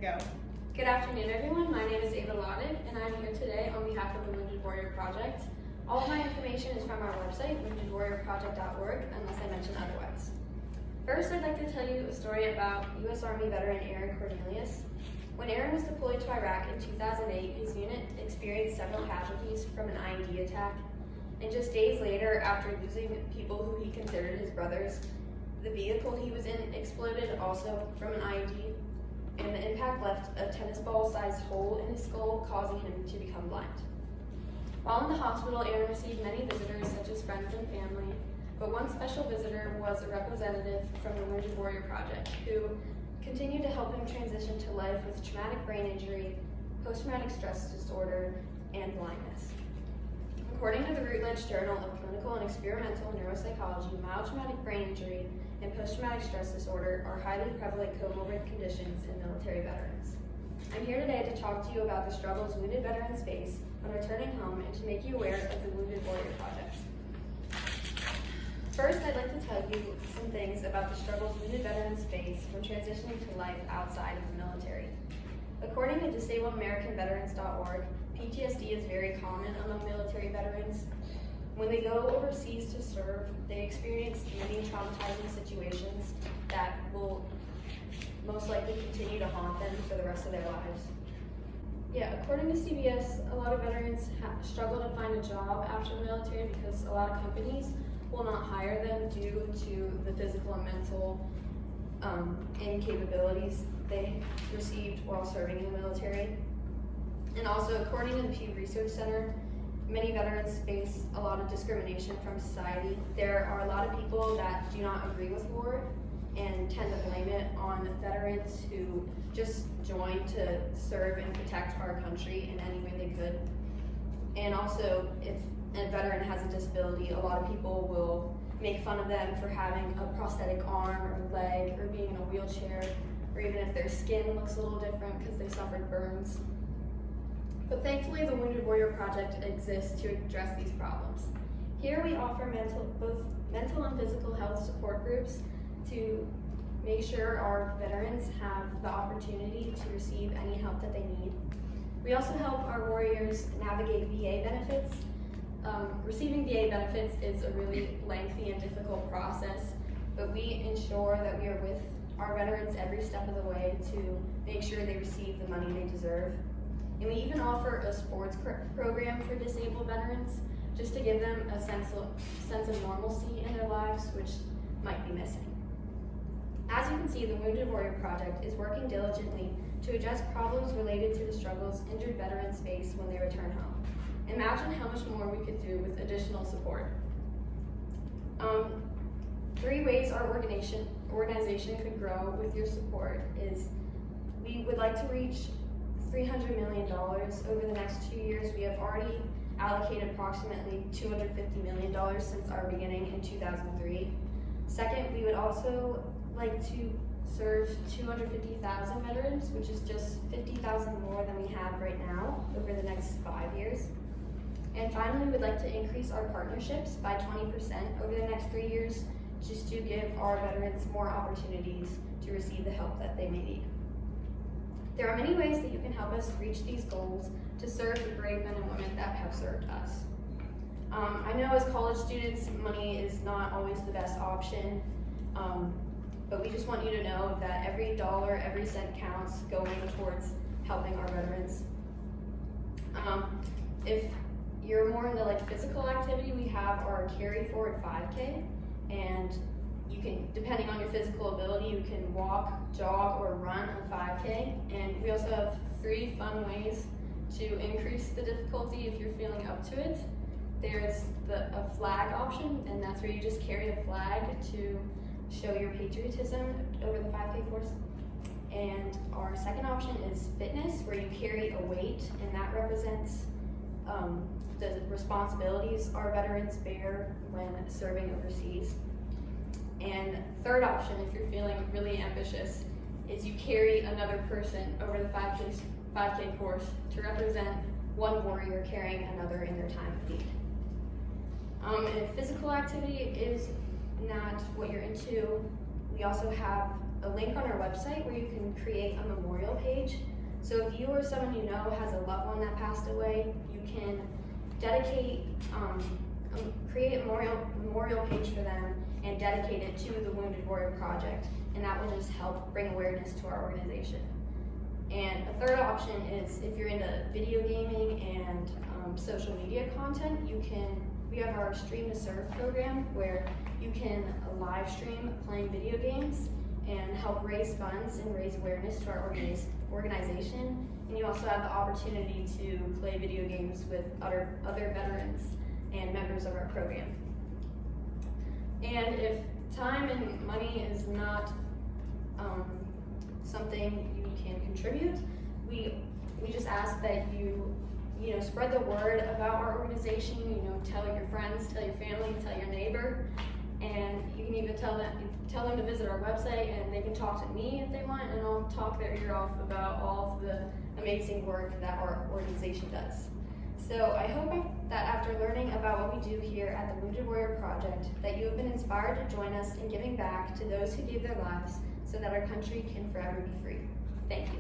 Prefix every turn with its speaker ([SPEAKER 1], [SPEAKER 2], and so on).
[SPEAKER 1] go.
[SPEAKER 2] Good afternoon, everyone. My name is Ava Loddig, and I'm here today on behalf of the Wounded Warrior Project. All of my information is from our website, woundedwarriorproject.org, unless I mention otherwise. First, I'd like to tell you a story about U.S. Army veteran Aaron Cornelius. When Aaron was deployed to Iraq in 2008, his unit experienced several casualties from an IED attack. And just days later, after losing people who he considered his brothers, the vehicle he was in exploded also from an IED, and the impact left a tennis ball-sized hole in his skull, causing him to become blind. While in the hospital, Aaron received many visitors, such as friends and family, but one special visitor was a representative from the Wounded Warrior Project, who continued to help him transition to life with traumatic brain injury, post-traumatic stress disorder, and blindness. According to the Routledge Journal of Clinical and Experimental Neuropsychology, mild traumatic brain injury and post-traumatic stress disorder are highly prevalent comorbid conditions in military veterans. I'm here today to talk to you about the struggles wounded veterans face when returning home and to make you aware of the Wounded Warrior Project. First, I'd like to tell you some things about the struggles wounded veterans face when transitioning to life outside of the military. According to DisabledAmericanVeterans.org, PTSD is very common among military veterans. When they go overseas to serve, they experience many traumatizing situations that will most likely continue to haunt them for the rest of their lives. According to CBS, a lot of veterans struggle to find a job after the military because a lot of companies will not hire them due to the physical and mental incapabilities they received while serving in the military. And also, according to the Pew Research Center, many veterans face a lot of discrimination from society. There are a lot of people that do not agree with war and tend to blame it on veterans who just joined to serve and protect our country in any way they could. And also, if a veteran has a disability, a lot of people will make fun of them for having a prosthetic arm or leg or being in a wheelchair, or even if their skin looks a little different because they suffered burns. But thankfully, the Wounded Warrior Project exists to address these problems. Here we offer both mental and physical health support groups to make sure our veterans have the opportunity to receive any help that they need. We also help our warriors navigate VA benefits. Receiving VA benefits is a really lengthy and difficult process, but we ensure that we are with our veterans every step of the way to make sure they receive the money they deserve. And we even offer a sports program for disabled veterans, just to give them a sense of normalcy in their lives, which might be missing. As you can see, the Wounded Warrior Project is working diligently to address problems related to the struggles injured veterans face when they return home. Imagine how much more we could do with additional support. 3 ways our organization could grow with your support is we would like to reach $300 million over the next 2 years. We have already allocated approximately $250 million since our beginning in 2003. Second, we would also like to serve 250,000 veterans, which is just 50,000 more than we have right now over the next 5 years. And finally, we'd like to increase our partnerships by 20% over the next 3 years, just to give our veterans more opportunities to receive the help that they may need. There are many ways that you can help us reach these goals to serve the brave men and women that have served us. I know as college students, money is not always the best option, but we just want you to know that every dollar, every cent counts going towards helping our veterans. If you're more into physical activity, we have our Carry Forward 5K, and you can, depending on your physical ability, you can walk, jog, or run a 5K. And we also have 3 fun ways to increase the difficulty if you're feeling up to it. There's a flag option, and that's where you just carry a flag to show your patriotism over the 5K course. And our second option is fitness, where you carry a weight, and that represents the responsibilities our veterans bear when serving overseas. And third option, if you're feeling really ambitious, is you carry another person over the 5K course to represent one warrior carrying another in their time of need. And if physical activity is not what you're into, we also have a link on our website where you can create a memorial page. So if you or someone you know has a loved one that passed away, you can create a memorial page for them and dedicate it to the Wounded Warrior Project, and that will just help bring awareness to our organization. And a third option is if you're into video gaming and social media content, we have our Stream to Serve program where you can live stream playing video games and help raise funds and raise awareness to our organization. And you also have the opportunity to play video games with other veterans and members of our program. And if time and money is not something you can contribute, we just ask that you spread the word about our organization. Tell your friends, tell your family, tell your neighbor, and you can even tell them to visit our website, and they can talk to me if they want, and I'll talk their ear off about all of the amazing work that our organization does. So I hope that after learning about what we do here at the Wounded Warrior Project, that you have been inspired to join us in giving back to those who gave their lives so that our country can forever be free. Thank you.